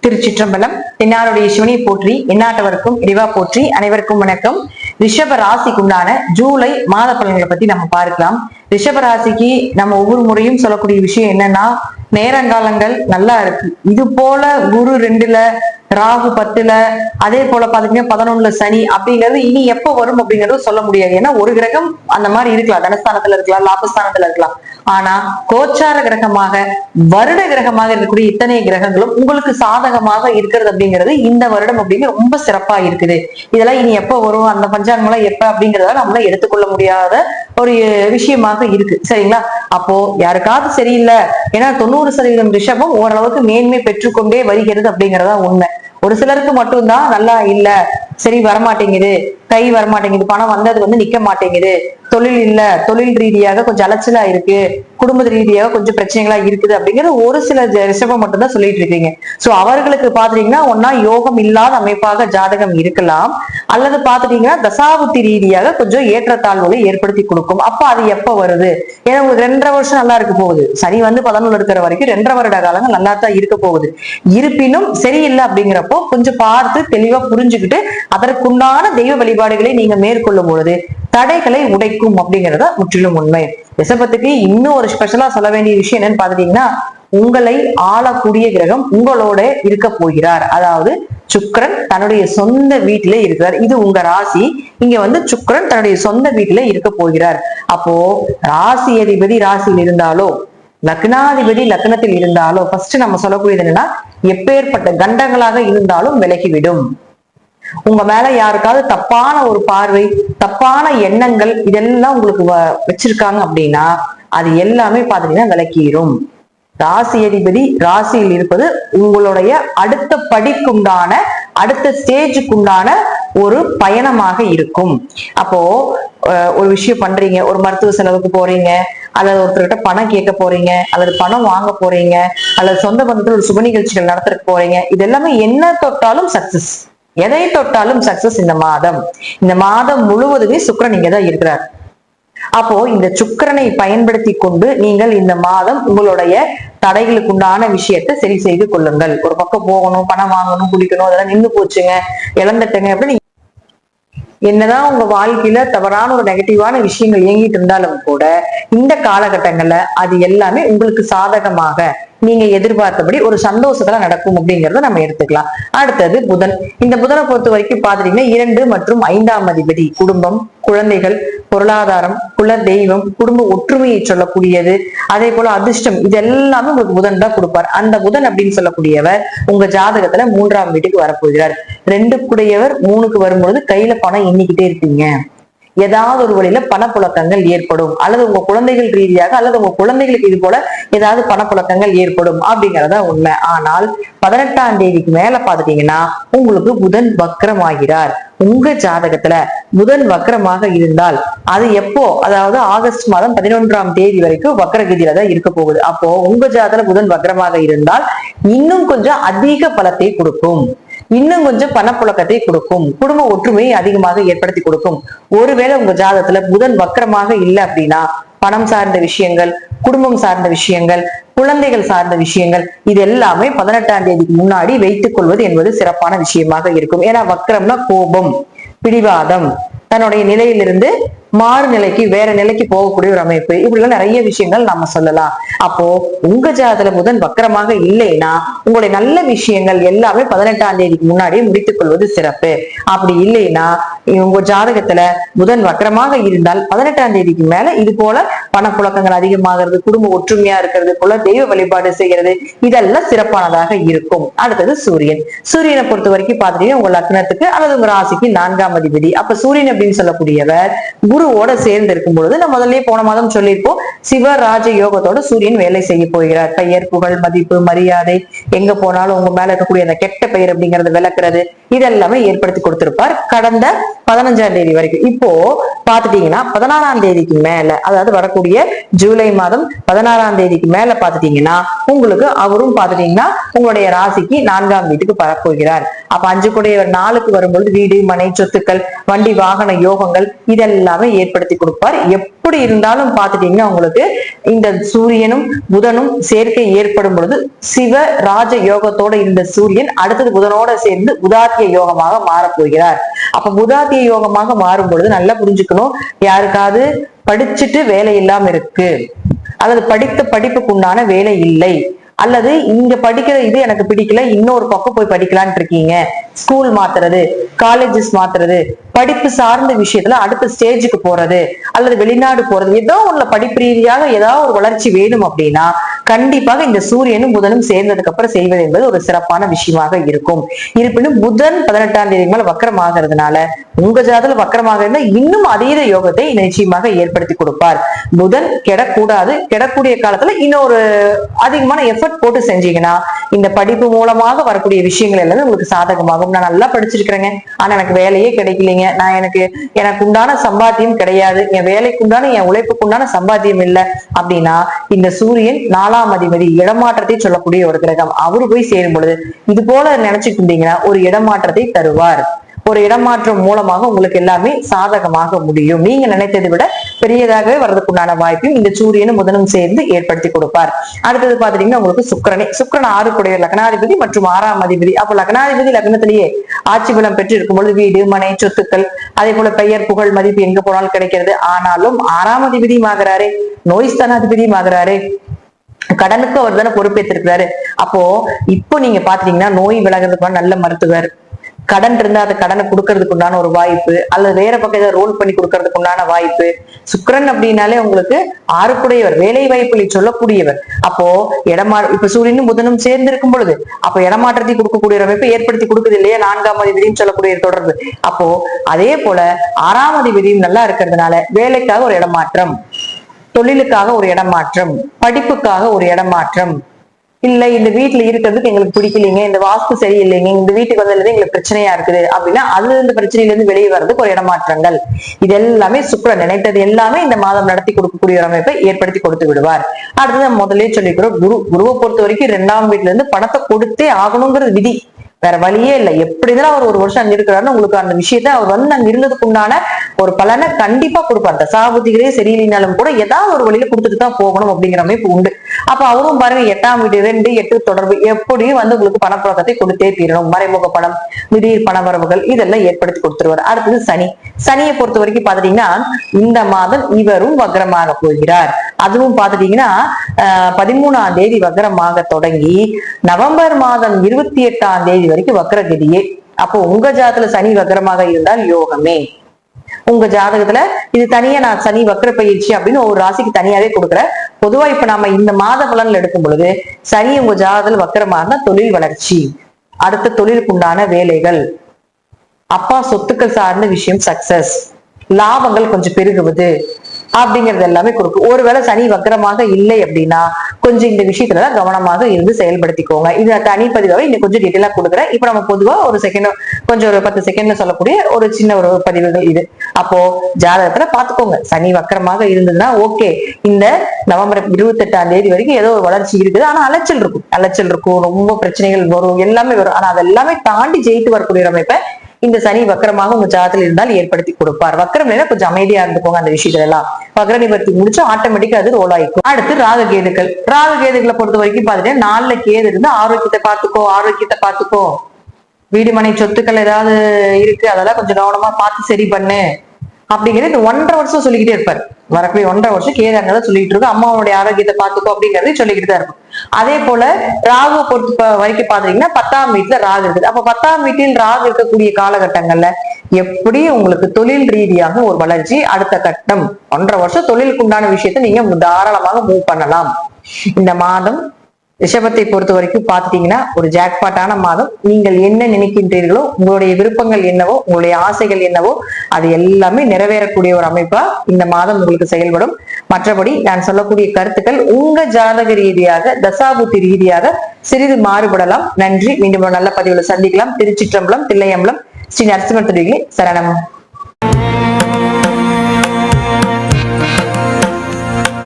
திருச்சிற்றம்பலம். தென்னாருடைய சிவனை போற்றி, எந்நாட்டவருக்கும் இறைவா போற்றி. அனைவருக்கும் வணக்கம். ரிஷப ராசிக்குண்டான ஜூலை மாத பலன்களை பத்தி நம்ம பார்க்கலாம். ரிஷப ராசிக்கு நம்ம ஒவ்வொரு முறையும் சொல்லக்கூடிய விஷயம் என்னன்னா, நேரங்காலங்கள் நல்லா இருக்கு. இது போல குரு 2ல, ராகு 10ல, அதே போல பாத்தீங்கன்னா 11ல சனி அப்படிங்கிறது இனி எப்ப வரும் அப்படிங்கறது சொல்ல முடியாது. ஏன்னா ஒரு கிரகம் அந்த மாதிரி இருக்கலாம், தனஸ்தானத்துல இருக்கலாம், லாபஸ்தானத்துல இருக்கலாம். ஆனா கோச்சார கிரகமாக, வருட கிரகமாக இருக்கக்கூடிய இத்தனை கிரகங்களும் உங்களுக்கு சாதகமாக இருக்கிறது அப்படிங்கிறது இந்த வருடம் அப்படிங்கிறது ரொம்ப சிறப்பா இருக்குது. இதெல்லாம் இனி எப்ப வரும், அந்த பஞ்சாங்கம்லாம் எப்ப அப்படிங்கறத நம்மள எடுத்துக்கொள்ள முடியாத ஒரு விஷயமாக இருக்கு. சரிங்களா? அப்போ யாருக்காவது சரியில்லை, ஏன்னா 90% ரிஷபம் ஓரளவுக்கு மேன்மை பெற்றுக்கொண்டே வருகிறது அப்படிங்கறதா உண்மை. ஒரு சிலருக்கு மட்டும்தான் நல்லா இல்ல, சரி வரமாட்டேங்குது, கை வரமாட்டேங்குது, பணம் வந்தது நிக்க மாட்டேங்குது, தொழில் இல்ல, தொழில் ரீதியாக கொஞ்சம் அலைச்சலா இருக்கு, குடும்ப ரீதியாக கொஞ்சம் பிரச்சனைகளா இருக்குது அப்படிங்கிறது ஒரு சில ரிஷபம் மட்டும்தான் சொல்லிட்டு இருக்கீங்க. சோ அவர்களுக்கு பாத்துட்டீங்கன்னா ஒன்னா யோகம் இல்லாத அமைப்பாக ஜாதகம் இருக்கலாம், அல்லது பாத்துட்டீங்கன்னா தசாபுத்தி ரீதியாக கொஞ்சம் ஏற்றத்தாழ்வுகளை ஏற்படுத்தி கொடுக்கும். அப்ப அது எப்ப வருது? ஏன்னா உங்களுக்கு 2.5 வருஷம் நல்லா இருக்க போகுது. சனி 11 இருக்கிற வரைக்கும் 2.5 வருட காலங்கள் நல்லா தான் இருக்க போகுது. இருப்பினும் சரியில்லை அப்படிங்கிறப்போ கொஞ்சம் பார்த்து தெளிவா புரிஞ்சுக்கிட்டு அதற்குண்டான தெய்வ வழிபாடுகளை நீங்க மேற்கொள்ளும் பொழுது தடைகளை உடைக்கும் அப்படிங்கறத முற்றிலும் உண்மை. ரிஷபத்துக்கு இன்னும் ஒரு ஸ்பெஷலா சொல்ல வேண்டிய விஷயம் என்னன்னு பாத்துட்டீங்கன்னா, உங்களை ஆளக்கூடிய கிரகம் உங்களோட இருக்க போகிறார். அதாவது சுக்கிரன் தன்னுடைய சொந்த வீட்டில இருக்கிறார். இது உங்க ராசி. இங்க சுக்கிரன் தன்னுடைய சொந்த வீட்டில இருக்க போகிறார். அப்போ ராசி அதிபதி ராசியில் இருந்தாலோ, லக்னாதிபதி லக்னத்தில் இருந்தாலோ, ஃபர்ஸ்ட் நம்ம சொல்லக்கூடியது என்னன்னா, எப்பேற்பட்ட கண்டங்களாக இருந்தாலும் விலகிவிடும். உங்க மேல யாருக்காவது தப்பான ஒரு பார்வை, தப்பான எண்ணங்கள் இதெல்லாம் உங்களுக்கு வச்சிருக்காங்க அப்படின்னா அது எல்லாமே பாத்தீங்கன்னா விலக்கிடும். ராசி அதிபதி ராசியில் இருப்பது உங்களுடைய அடுத்த படிக்குண்டான, அடுத்த ஸ்டேஜுக்குண்டான ஒரு பயணமாக இருக்கும். அப்போ ஒரு விஷயம் பண்றீங்க, ஒரு மருத்துவ செலவுக்கு போறீங்க, அல்லது ஒருத்தர்கிட்ட பணம் கேட்க போறீங்க, அல்லது பணம் வாங்க போறீங்க, அல்லது சொந்த பந்தத்தில் ஒரு சுப நிகழ்ச்சிகள் நடத்துறதுக்கு போறீங்க, இது எல்லாமே என்ன தொட்டாலும் சக்சஸ். எதை தொட்டாலும் சக்சஸ். இந்த மாதம் முழுவதுமே சுக்கிரன் இங்கதான் இருக்கிறார். அப்போ இந்த சுக்கிரனை பயன்படுத்தி கொண்டு நீங்கள் இந்த மாதம் உங்களுடைய தடைகளுக்கு உண்டான விஷயத்தை சரி செய்து கொள்ளுங்கள். ஒரு பக்கம் போகணும், பணம் வாங்கணும், குடிக்கணும், அதெல்லாம் நின்று போச்சுங்க, இழந்துட்டேங்க அப்படின்னு என்னதான் உங்க வாழ்க்கையில தவறான ஒரு நெகட்டிவான விஷயங்கள் இயங்கிட்டு இருந்தாலும் கூட இந்த காலகட்டங்கள்ல அது எல்லாமே உங்களுக்கு சாதகமாக நீங்க எதிர்பார்த்தபடி ஒரு சந்தோஷத்துல நடக்கும் அப்படிங்கறத நம்ம எடுத்துக்கலாம். அடுத்தது புதன். இந்த புதனை பொறுத்த வரைக்கும் பாத்தீங்கன்னா 2 மற்றும் 5ஆம் அதிபதி குடும்பம், குழந்தைகள், பொருளாதாரம், குல தெய்வம், குடும்ப ஒற்றுமையை சொல்லக்கூடியது, அதே போல அதிர்ஷ்டம், இது எல்லாமே உங்களுக்கு புதன் தான் கொடுப்பார். அந்த புதன் அப்படின்னு சொல்லக்கூடியவர் உங்க ஜாதகத்துல 3ஆம் வீட்டுக்கு வரப்போகிறார். 2 3க்கு வரும்பொழுது கையில பணம் எண்ணிக்கிட்டே இருப்பீங்க. ஏதாவது ஒரு வழியில பணப்புழக்கங்கள் ஏற்படும், அல்லது உங்க குழந்தைகள் ரீதியாக, அல்லது உங்க குழந்தைகளுக்கு இது போல ஏதாவது பணப்புழக்கங்கள் ஏற்படும் அப்படிங்கறத உண்மை. ஆனால் 18ஆம் தேதிக்கு மேல பாத்துட்டீங்கன்னா உங்களுக்கு புதன் வக்ரமாகிறார். உங்க ஜாதகத்துல புதன் வக்ரமாக இருந்தால் அது எப்போ, அதாவது ஆகஸ்ட் மாதம் 11ஆம் தேதி வரைக்கும் வக்ரகதியில தான் இருக்க போகுது. அப்போ உங்க ஜாதகத்துல புதன் வக்ரமாக இருந்தால் இன்னும் கொஞ்சம் அதிக பலத்தை கொடுக்கும், இன்னும் கொஞ்சம் பணப்புழக்கத்தை கொடுக்கும், குடும்ப ஒற்றுமையை அதிகமாக ஏற்படுத்தி கொடுக்கும். ஒருவேளை உங்க ஜாதகத்துல புதன் வக்ரமாக இல்லை அப்படின்னா பணம் சார்ந்த விஷயங்கள், குடும்பம் சார்ந்த விஷயங்கள், குழந்தைகள் சார்ந்த விஷயங்கள், இது எல்லாமே 18ஆம் தேதிக்கு முன்னாடி வைத்துக் கொள்வது என்பது சிறப்பான விஷயமாக இருக்கும். ஏன்னா வக்ரம்னா கோபம், பிடிவாதம், தன்னுடைய நிலையிலிருந்து மாறு நிலைக்கு வேற நிலைக்கு போகக்கூடிய ஒரு அமைப்பு, இப்படிலாம் நிறைய விஷயங்கள் நம்ம சொல்லலாம். அப்போ உங்க ஜாதகத்துல புதன் வக்கரமாக இல்லைன்னா உங்களுடைய நல்ல விஷயங்கள் எல்லாமே 18ஆம் தேதிக்கு முன்னாடியே முடித்துக் கொள்வது சிறப்பு. அப்படி இல்லைன்னா உங்க ஜாதகத்துல புதன் வக்கரமாக இருந்தால் 18ஆம் தேதிக்கு மேல இது போல பணப்புழக்கங்கள் அதிகமாகிறது, குடும்ப ஒற்றுமையா இருக்கிறது, குல தெய்வ வழிபாடு செய்யறது, இதெல்லாம் சிறப்பானதாக இருக்கும். அடுத்தது சூரியன். சூரியனை பொறுத்த வரைக்கும் பாத்தீங்கன்னா உங்க லக்னத்துக்கு அல்லது உங்க ராசிக்கு 4ஆம் அதிபதி. அப்ப சூரியன் அப்படின்னு சொல்லக்கூடியவர் குருவோட சேர்ந்து இருக்கும் பொழுது நம்ம முதல்ல போன மாதம் சொல்லியிருப்போம், சிவராஜ யோகத்தோட சூரியன் வேலை செய்ய போகிறார். பெயர், புகழ், மதிப்பு, மரியாதை, எங்க போனாலும் உங்க மேல இருக்கக்கூடிய அந்த கெட்ட பெயர் அப்படிங்கறது விளக்குறது, இதெல்லாமே ஏற்படுத்தி கொடுத்திருப்பார். கடந்த 15ஆம் தேதி வரைக்கும். இப்போ பாத்துட்டீங்கன்னா 16ஆம் தேதிக்கு மேல, அதாவது வரக்கூடிய ஜூலை மாதம் 16ஆம் தேதிக்கு மேல பாத்துட்டீங்கன்னா உங்களுக்கு அவரும் பாத்துட்டீங்கன்னா உங்களுடைய ராசிக்கு 4ஆம் வீட்டுக்கு பரப்போகிறார். அப்ப 5 கூடியவர் 4க்கு வரும்பொழுது வீடு, மனை, சொத்துக்கள், வண்டி, வாகன யோகங்கள் இதெல்லாமே ஏற்படுத்தி கொடுப்பார். எப்படி இருந்தாலும் பாத்துட்டீங்கன்னா உங்களுக்கு இந்த சூரியனும் புதனும் சேர்க்கை ஏற்படும் பொழுது சிவ ராஜ யோகத்தோட இருந்த சூரியன் அடுத்தது புதனோட சேர்ந்து உதாத்திய யோகமாக மாறப்போகிறார். அப்ப உதாத்திய யோகமாக மாறும் பொழுது நல்லா புரிஞ்சுக்கணும், யாருக்காவது படிச்சுட்டு வேலை இல்லாம இருக்கு, அல்லது படித்த படிப்புக்கு உண்டான வேலை இல்லை, அல்லது இங்க படிக்கிற இது எனக்கு பிடிக்கல இன்னொரு பக்கம் போய் படிக்கலான் இருக்கீங்க, ஸ்கூல் மாத்துறது, காலேஜஸ் மாத்துறது, படிப்பு சார்ந்த விஷயத்துல அடுத்த ஸ்டேஜுக்கு போறது, அல்லது வெளிநாடு போறது, ஏதோ ஒண்ணுல படிப்பு ரீதியாக ஏதாவது ஒரு வளர்ச்சி வேணும் அப்படின்னா கண்டிப்பாக இந்த சூரியனும் புதனும் சேர்ந்ததுக்கு அப்புறம் செய்வது என்பது ஒரு சிறப்பான விஷயமாக இருக்கும். இருப்பினும் புதன் 18ஆம் தேதி மேல வக்கரமாகிறதுனால உங்க ஜாதகத்துல வக்கரமாக இருந்தா இன்னும் அதீத யோகத்தை நிச்சயமாக ஏற்படுத்தி கொடுப்பார். புதன் கெடக்கூடாது, கெடக்கூடிய காலத்துல இன்னொரு அதிகமான எஃபர்ட் போட்டு செஞ்சீங்கன்னா இந்த படிப்பு மூலமாக வரக்கூடிய விஷயங்கள் எல்லாமே உங்களுக்கு சாதகமாகும். நான் நல்லா படிச்சிருக்கிறேங்க, ஆனா எனக்கு வேலையே கிடைக்கலைங்க, நான் எனக்கு உண்டான சம்பாத்தியம் கிடையாது, என் வேலைக்கு உண்டான என் உழைப்புக்கு உண்டான சம்பாத்தியம் இல்லை அப்படின்னா இந்த சூரியன் 4ஆம் அதிபதி இடமாற்றத்தை சொல்லக்கூடிய ஒரு கிரகம், அவரு போய் சேரும் பொழுது இது போல நினைச்சுட்டு இருந்தீங்கன்னா ஒரு இடமாற்றத்தை தருவார். ஒரு இடமாற்றம் மூலமாக உங்களுக்கு எல்லாமே சாதகமாக முடியும். நீங்க நினைத்ததை விட பெரியதாகவே வர்றதுக்குண்டான வாய்ப்பையும் இந்த சூரியனும் புதனும் சேர்ந்து ஏற்படுத்தி கொடுப்பார். அடுத்தது பாத்தீங்கன்னா உங்களுக்கு சுக்கிரன் 6 கூடிய லக்னாதிபதி மற்றும் 6ஆம் அதிபதி. அப்போ லக்னாதிபதி லக்னத்திலேயே ஆட்சி பலம் பெற்று இருக்கும் பொழுது வீடு, மனை, சொத்துக்கள், அதே போல பெயர், புகழ், மதிப்பு எங்க போனாலும் கிடைக்கிறது. ஆனாலும் 6ஆம் அதிபதியும் ஆகிறாரு, நோய் ஸ்தானாதிபதியும் ஆகிறாரு, கடனுக்கு அவர் தானே பொறுப்பேற்றிருக்கிறாரு. அப்போ இப்போ நீங்க பாத்தீங்கன்னா நோய் விலகிறதுக்கு நல்ல மருத்துவர், கடன் இருந்தா அந்த கடனை கொடுக்கறதுக்கு உண்டான ஒரு வாய்ப்பு, அல்லது வேற பக்கம் ஏதாவது ரோல் பண்ணி கொடுக்கறதுக்கு உண்டான வாய்ப்பு. சுக்கிரன் அப்படின்னாலே உங்களுக்கு 6 கூடையவர், வேலை வாய்ப்புகளை சொல்லக்கூடியவர். அப்போ இப்ப சூரியனும் புதனும் சேர்ந்து இருக்கும் பொழுது அப்போ இடமாற்றத்தை கொடுக்கக்கூடிய அமைப்பை ஏற்படுத்தி கொடுக்குது இல்லையா 4ஆம் அதிபதியும் சொல்லக்கூடிய தொடர்பு. அப்போ அதே போல 6ஆம் அதிபதியும் நல்லா இருக்கிறதுனால வேலைக்காக ஒரு இடமாற்றம், தொழிலுக்காக ஒரு இடமாற்றம், படிப்புக்காக ஒரு இடமாற்றம், இல்ல இந்த வீட்டுல இருக்கிறதுக்கு எங்களுக்கு பிடிக்கலைங்க, இந்த வாஸ்து சரியில்லைங்க, இந்த வீட்டுக்கு வந்ததுல எங்களுக்கு பிரச்சனையா இருக்குது அப்படின்னா அதுல இருந்து பிரச்சனையில இருந்து வெளியே வர்றதுக்கு ஒரு இடமாற்றங்கள், இது எல்லாமே சுக்கிரன் நினைத்தது எல்லாமே இந்த மாதம் நடத்தி கொடுக்கக்கூடிய ஒரு அமைப்பை ஏற்படுத்தி கொடுத்து விடுவார். அடுத்தது முதலே சொல்லிக்கிறோம், குருவை பொறுத்த வரைக்கும் 2ஆம் வீட்டுல இருந்து பணத்தை கொடுத்தே ஆகணுங்கிறது விதி, வேற வழியே இல்லை. எப்படி இருந்தாலும் அவர் 1 வருஷம் அங்க இருக்கிறாருன்னு உங்களுக்கு அந்த விஷயத்த அவர் அங்க இருந்ததுக்கு உண்டான ஒரு பலனை கண்டிப்பா கொடுப்பார். தசாபுத்திகளே சரியில்லைனாலும் கூட ஏதாவது ஒரு வழியில கொடுத்துட்டு தான் போகணும் அப்படிங்கிற அமைப்பு உண்டு. அப்ப அவரும் பாருங்க 8ஆம் வீடு 2, 8 தொடர்பு எப்படியும் உங்களுக்கு பணப்புழக்கத்தை கொடுத்தே தீரணும். மறைமுக பணம், திடீர் பணவரவுகள் இதெல்லாம் ஏற்படுத்தி கொடுத்துருவார். அடுத்தது சனியை பொறுத்த வரைக்கும் பாத்துட்டீங்கன்னா இந்த மாதம் இவரும் வக்ரமாக போகிறார். அதுவும் பாத்துட்டீங்கன்னா 13ஆம் தேதி வக்ரமாக தொடங்கி நவம்பர் மாதம் 28ஆம் தேதி வரைக்கும் வக்ரகதியே. அப்போ உங்க ஜாதகத்துல சனி வக்ரமாக இருந்தால் யோகமே. உங்க ஜாதகத்துல இது தனியா நான் சனி வக்ர பயிற்சி அப்படின்னு ஒரு ராசிக்கு தனியாவே கொடுக்குறேன். பொதுவா இப்ப நம்ம இந்த மாத பலன்ல எடுக்கும் பொழுது சனி உங்க ஜாதகத்துல வக்ரமாக தொழில் வளர்ச்சி, அடுத்த தொழிலுக்கு உண்டான வேலைகள், அப்பா சொத்துக்கள் சார்ந்த விஷயம் சக்சஸ், லாபங்கள் கொஞ்சம் பெருகுவது அப்படிங்கிறது எல்லாமே கொடுக்கும். ஒருவேளை சனி வக்ரமாக இல்லை அப்படின்னா கொஞ்சம் இந்த விஷயத்துலதான் கவனமாக இருந்து செயல்படுத்திக்கோங்க. இது தனிப்பதிவாக இன்னும் கொஞ்சம் டீட்டெயிலா கொடுக்குறேன். இப்ப நம்ம பொதுவா ஒரு செகண்ட் கொஞ்சம் ஒரு 10 செகண்ட்ல சொல்லக்கூடிய ஒரு சின்ன ஒரு பதிவுகள் இது. அப்போ ஜாதகத்துல பாத்துக்கோங்க, சனி வக்ரமாக இருந்ததுன்னா ஓகே, இந்த நவம்பர் 28ஆம் தேதி வரைக்கும் ஏதோ ஒரு வளர்ச்சி இருக்குது, ஆனா அலைச்சல் இருக்கும், ரொம்ப பிரச்சனைகள் வரும், எல்லாமே வரும். ஆனா அதெல்லாமே தாண்டி ஜெயித்து வரக்கூடிய அமைப்பை இந்த சனி வக்கரமாக உங்க ஜாதகத்தில் இருந்தால் ஏற்படுத்தி கொடுப்பார். வக்கரம் கொஞ்சம் அமைதியா இருந்துக்கோங்க அந்த விஷயத்துல எல்லாம். வக்ர நிவர்த்தி முடிச்சு ஆட்டோமேட்டிக்கா அது ரோல் ஆயிக்கும். அடுத்து ராகு கேதுகளை பொறுத்த வரைக்கும் பாத்துட்டேன், 4ல கேது இருந்து ஆரோக்கியத்தை பாத்துக்கோ, வீடு மனை சொத்துக்கள் ஏதாவது இருக்கு அதெல்லாம் கொஞ்சம் கவனமா பார்த்து சரி பண்ணு அப்படிங்கிறது இந்த 1.5 வருஷம் சொல்லிக்கிட்டே இருப்பாரு. வரக்கூடிய 1.5 வருஷம் கேது அங்கதான் சொல்லிட்டு இருக்கும், அம்மாவுடைய ஆரோக்கியத்தை பாத்துக்கோ அப்படிங்கறதையும் சொல்லிக்கிட்டு தான் இருக்கும். அதே போல ராகுவை பொறுத்த வரைக்கும் பாத்தீங்கன்னா 10ஆம் வீட்டுல ராகு இருக்குது. அப்ப 10ஆம் வீட்டில் ராகு இருக்கக்கூடிய காலகட்டங்கள்ல எப்படி உங்களுக்கு தொழில் ரீதியாக ஒரு வளர்ச்சி, அடுத்த கட்டம் 1.5 வருஷம் தொழிலுக்கு உண்டான விஷயத்த நீங்க தாராளமாக மூவ் பண்ணலாம். இந்த மாதம் ரிஷபத்தை பொறுத்த வரைக்கும் பாத்துட்டீங்கன்னா ஒரு ஜாக்பாட்டான மாதம். நீங்கள் என்ன நினைக்கின்றீர்களோ, உங்களுடைய விருப்பங்கள் என்னவோ, உங்களுடைய ஆசைகள் என்னவோ அது எல்லாமே நிறைவேறக்கூடிய ஒரு அமைப்பா இந்த மாதம் உங்களுக்கு செயல்படும். மற்றபடி நான் சொல்லக்கூடிய கருத்துக்கள் உங்க ஜாதக ரீதியாக, தசாபுத்தி ரீதியாக சிறிது மாறுபடலாம். நன்றி. மீண்டும் நல்ல பதிவுல சந்திக்கலாம். திருச்சிற்றம்பலம், தில்லையம்பலம், ஸ்ரீ நரசிம்மர் திருவிகளே சரணம்.